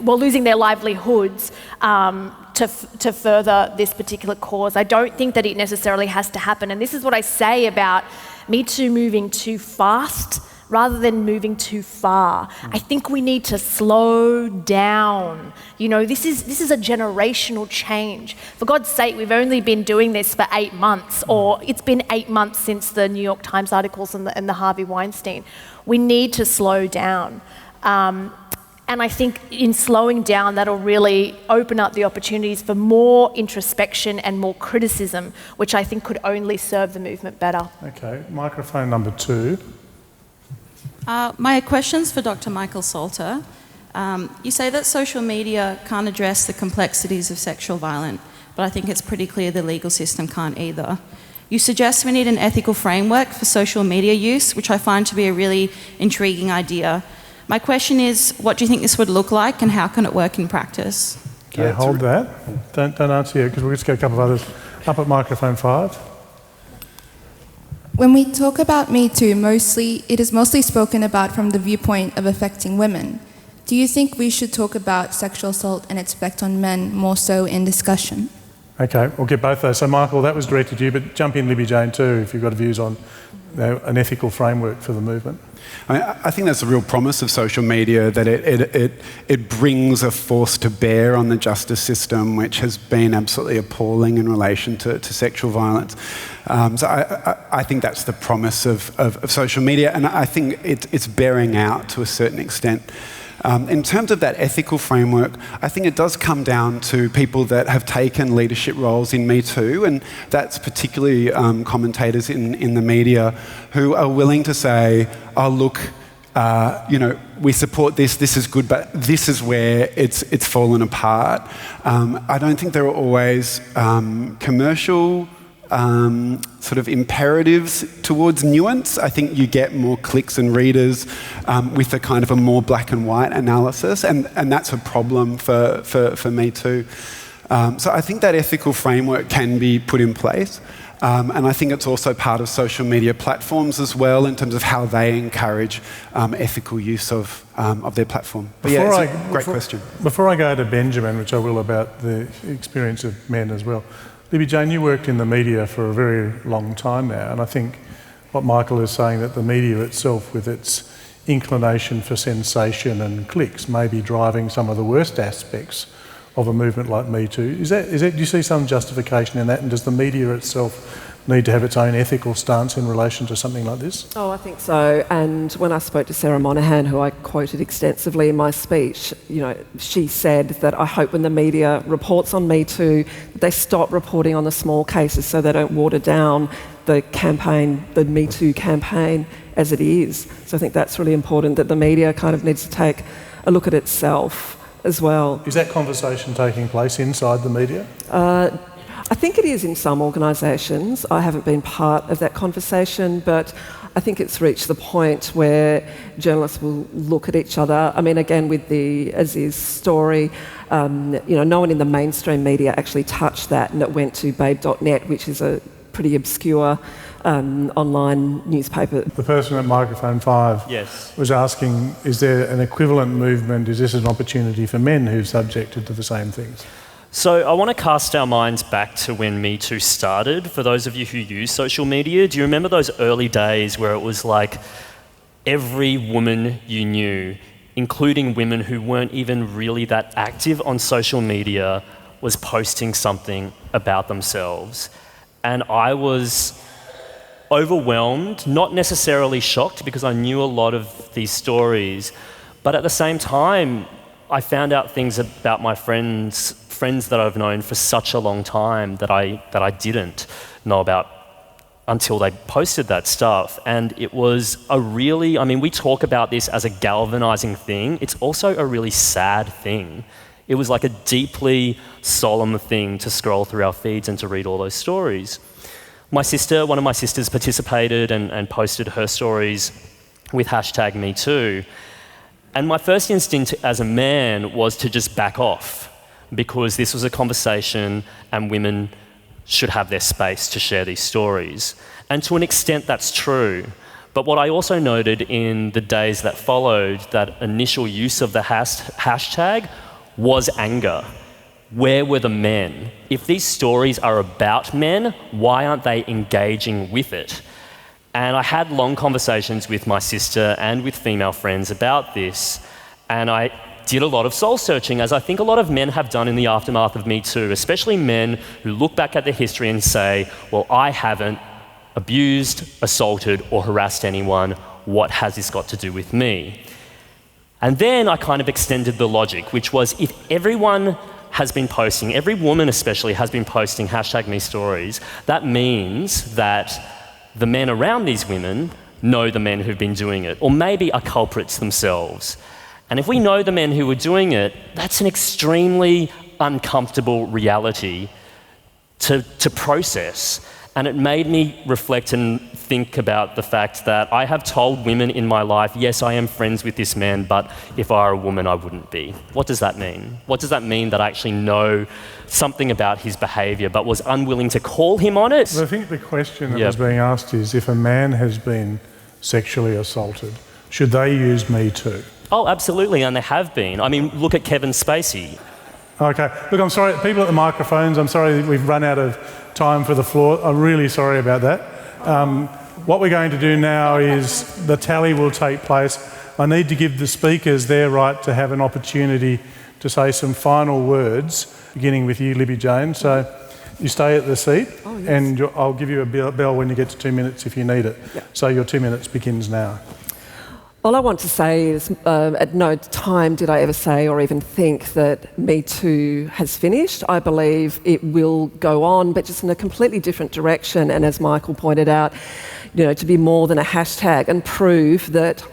Losing their livelihoods to further this particular cause. I don't think that it necessarily has to happen. And this is what I say about Me Too moving too fast rather than moving too far. I think we need to slow down. You know, this is a generational change. For God's sake, we've only been doing this for 8 months, or it's been 8 months since the New York Times articles and the Harvey Weinstein. We need to slow down. And I think in slowing down, that'll really open up the opportunities for more introspection and more criticism, which I think could only serve the movement better. Okay, microphone number 2. My question's for Dr. Michael Salter. You say that social media can't address the complexities of sexual violence, but I think it's pretty clear the legal system can't either. You suggest we need an ethical framework for social media use, which I find to be a really intriguing idea. My question is, what do you think this would look like, and how can it work in practice? Okay, hold that. Don't answer yet, because we'll just get a couple of others. Up at microphone 5. When we talk about Me Too, it is mostly spoken about from the viewpoint of affecting women. Do you think we should talk about sexual assault and its effect on men more so in discussion? Okay, we'll get both those. So Michael, that was directed to you, but jump in, Libby-Jane, too, if you've got views on an ethical framework for the movement. I think that's the real promise of social media, that it brings a force to bear on the justice system, which has been absolutely appalling in relation to sexual violence. So I think that's the promise of social media, and I think it's bearing out to a certain extent. In terms of that ethical framework, I think it does come down to people that have taken leadership roles in Me Too, and that's particularly commentators in the media who are willing to say, oh, look, we support this, this is good, but this is where it's fallen apart. I don't think there are always commercial sort of imperatives towards nuance. I think you get more clicks and readers with a kind of a more black and white analysis, and that's a problem for Me Too. So I think that ethical framework can be put in place, and I think it's also part of social media platforms as well in terms of how they encourage ethical use of their platform. But yeah, it's a great question. Before I go to Benjamin, which I will, about the experience of men as well, Libby-Jane, you worked in the media for a very long time now, and I think what Michael is saying, that the media itself, with its inclination for sensation and clicks, may be driving some of the worst aspects of a movement like Me Too. Do you see some justification in that, and does the media itself need to have its own ethical stance in relation to something like this? Oh, I think so. And when I spoke to Sarah Monahan, who I quoted extensively in my speech, she said that I hope when the media reports on Me Too, they stop reporting on the small cases so they don't water down the campaign, the Me Too campaign, as it is. So I think that's really important, that the media kind of needs to take a look at itself as well. Is that conversation taking place inside the media? I think it is in some organisations. I haven't been part of that conversation, but I think it's reached the point where journalists will look at each other. I mean, again, with the Aziz story, no one in the mainstream media actually touched that, and it went to babe.net, which is a pretty obscure online newspaper. The person at microphone 5 was asking, is there an equivalent movement? Is this an opportunity for men who've subjected to the same things? So I want to cast our minds back to when Me Too started. For those of you who use social media, do you remember those early days where it was like every woman you knew, including women who weren't even really that active on social media, was posting something about themselves? And I was overwhelmed, not necessarily shocked, because I knew a lot of these stories, but at the same time, I found out things about my friends' friends that I've known for such a long time that I didn't know about until they posted that stuff. And it was a really, I mean, we talk about this as a galvanizing thing. It's also a really sad thing. It was like a deeply solemn thing to scroll through our feeds and to read all those stories. One of my sisters participated and posted her stories with hashtag #MeToo. And my first instinct as a man was to just back off, because this was a conversation and women should have their space to share these stories. And to an extent that's true. But what I also noted in the days that followed that initial use of the hashtag was anger. Where were the men? If these stories are about men, why aren't they engaging with it? And I had long conversations with my sister and with female friends about this, and I did a lot of soul searching, as I think a lot of men have done in the aftermath of Me Too, especially men who look back at their history and say, well, I haven't abused, assaulted, or harassed anyone. What has this got to do with me? And then I kind of extended the logic, which was if everyone has been posting, every woman especially has been posting hashtag me stories, that means that the men around these women know the men who've been doing it, or maybe are culprits themselves. And if we know the men who were doing it, that's an extremely uncomfortable reality to process. And it made me reflect and think about the fact that I have told women in my life, yes, I am friends with this man, but if I were a woman, I wouldn't be. What does that mean? What does that mean that I actually know something about his behaviour but was unwilling to call him on it? Well, I think the question that was being asked is, if a man has been sexually assaulted, should they use Me Too? Oh, absolutely, and they have been. I mean, look at Kevin Spacey. Okay. Look, I'm sorry, people at the microphones, I'm sorry we've run out of time for the floor. I'm really sorry about that. What we're going to do now is the tally will take place. I need to give the speakers their right to have an opportunity to say some final words, beginning with you, Libby-Jane. So you stay at the seat, and I'll give you a bell when you get to 2 minutes if you need it. Yep. So your 2 minutes begins now. All I want to say is at no time did I ever say or even think that Me Too has finished. I believe it will go on, but just in a completely different direction, and as Michael pointed out, to be more than a hashtag and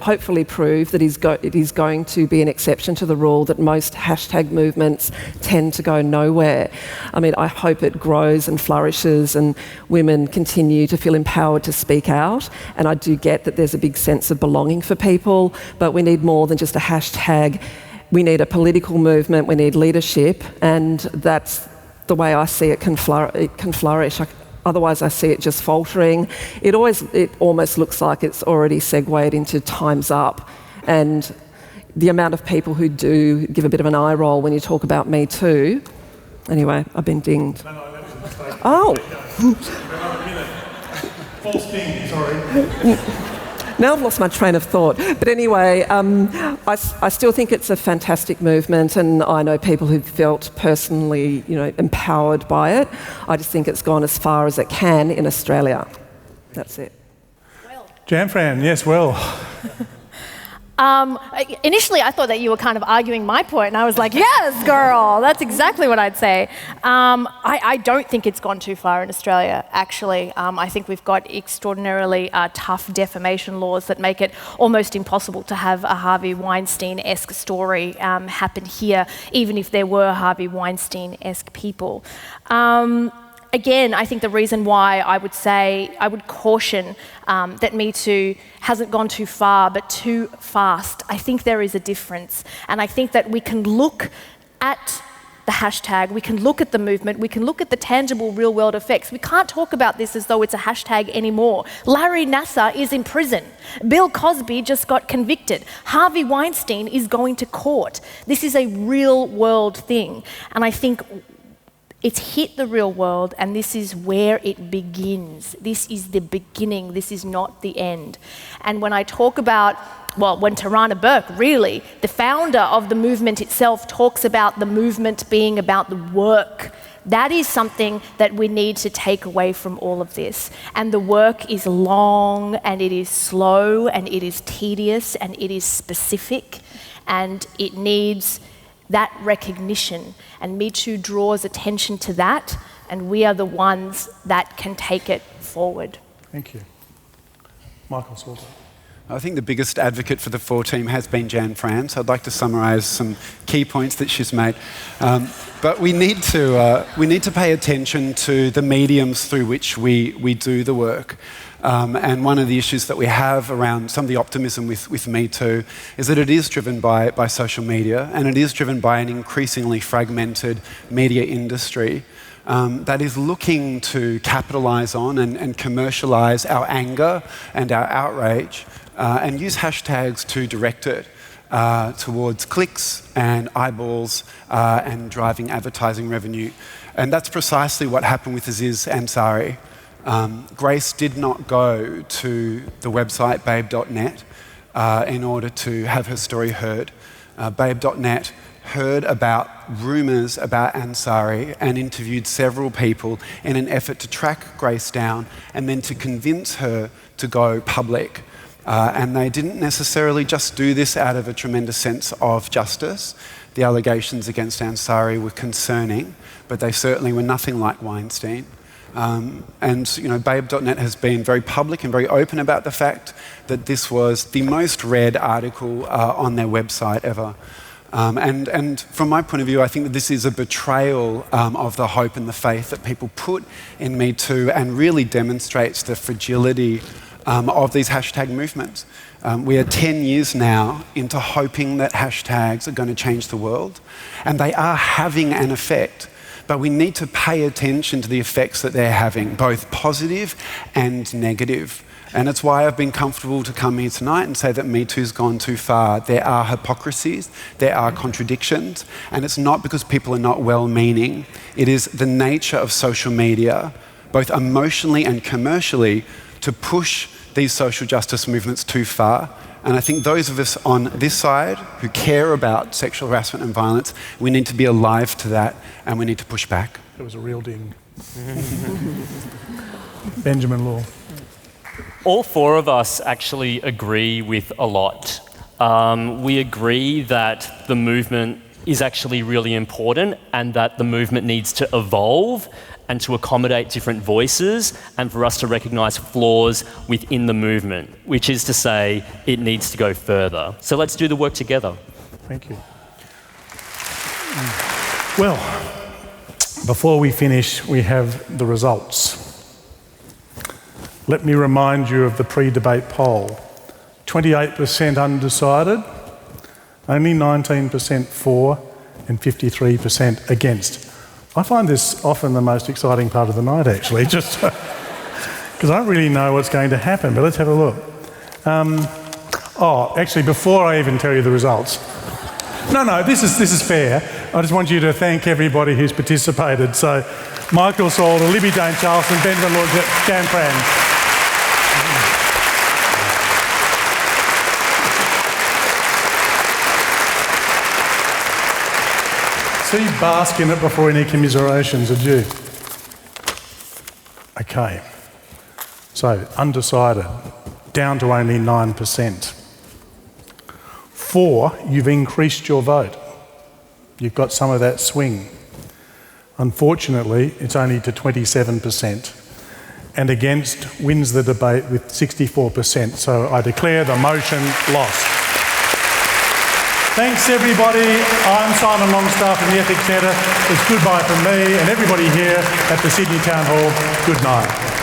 hopefully prove that it is going to be an exception to the rule that most hashtag movements tend to go nowhere. I mean, I hope it grows and flourishes and women continue to feel empowered to speak out, and I do get that there's a big sense of belonging for people, but we need more than just a hashtag. We need a political movement, we need leadership, and that's the way I see it can flourish. Otherwise, I see it just faltering. It almost looks like it's already segued into time's up. And the amount of people who do give a bit of an eye roll when you talk about Me Too. Anyway, I've been dinged. No, that was a mistake. Oh. Another minute. False ding, sorry. Now I've lost my train of thought. But anyway, I still think it's a fantastic movement, and I know people who've felt personally, empowered by it. I just think it's gone as far as it can in Australia. That's it. Fran, yes, well. Initially, I thought that you were kind of arguing my point, and I was like, yes, girl, that's exactly what I'd say. I don't think it's gone too far in Australia, actually. I think we've got extraordinarily tough defamation laws that make it almost impossible to have a Harvey Weinstein-esque story happen here, even if there were Harvey Weinstein-esque people. Again, I think the reason why I would caution that Me Too hasn't gone too far but too fast. I think there is a difference, and I think that we can look at the hashtag, we can look at the movement, we can look at the tangible real-world effects. We can't talk about this as though it's a hashtag anymore. Larry Nassar is in prison. Bill Cosby just got convicted. Harvey Weinstein is going to court. This is a real-world thing, and I think it's hit the real world, and this is where it begins. This is the beginning. This is not the end. And when I talk about, when Tarana Burke, really, the founder of the movement itself, talks about the movement being about the work, that is something that we need to take away from all of this. And the work is long, and it is slow, and it is tedious, and it is specific, and it needs that recognition. And Me Too draws attention to that, and we are the ones that can take it forward. Thank you. Michael Salter. I think the biggest advocate for the For team has been Fran, so I'd like to summarise some key points that she's made. But we need to pay attention to the mediums through which we do the work. And one of the issues that we have around some of the optimism with Me Too is that it is driven by social media, and it is driven by an increasingly fragmented media industry that is looking to capitalise on and commercialise our anger and our outrage and use hashtags to direct it towards clicks and eyeballs and driving advertising revenue. And that's precisely what happened with Aziz Ansari. Grace did not go to the website babe.net in order to have her story heard. Babe.net heard about rumours about Ansari and interviewed several people in an effort to track Grace down and then to convince her to go public. And they didn't necessarily just do this out of a tremendous sense of justice. The allegations against Ansari were concerning, but they certainly were nothing like Weinstein. And you know, Babe.net has been very public and very open about the fact that this was the most read article on their website ever. And from my point of view, I think that this is a betrayal of the hope and the faith that people put in Me Too, and really demonstrates the fragility of these hashtag movements. We are 10 years now into hoping that hashtags are going to change the world, and they are having an effect. But we need to pay attention to the effects that they're having, both positive and negative. And it's why I've been comfortable to come here tonight and say that Me Too's gone too far. There are hypocrisies, there are contradictions, and it's not because people are not well-meaning. It is the nature of social media, both emotionally and commercially, to push these social justice movements too far. And I think those of us on this side who care about sexual harassment and violence, we need to be alive to that, and we need to push back. It was a real ding. Benjamin Law. All four of us actually agree with a lot. We agree that the movement is actually really important, and that the movement needs to evolve and to accommodate different voices, and for us to recognise flaws within the movement, which is to say, it needs to go further. So let's do the work together. Thank you. Well, before we finish, we have the results. Let me remind you of the pre-debate poll. 28% undecided, only 19% for, and 53% against. I find this often the most exciting part of the night, actually, just because I don't really know what's going to happen, but let's have a look. Actually, before I even tell you the results, no, this is fair. I just want you to thank everybody who's participated. So, Michael Salter, Libby-Jane Charleston, Benjamin Law, Fran. So you bask in it before any commiserations, did you? Okay. So, undecided, down to only 9%. For, you've increased your vote. You've got some of that swing. Unfortunately, it's only to 27%. And against wins the debate with 64%. So I declare the motion lost. Thanks everybody. I'm Simon Longstaff from the Ethics Centre. It's goodbye from me and everybody here at the Sydney Town Hall. Good night.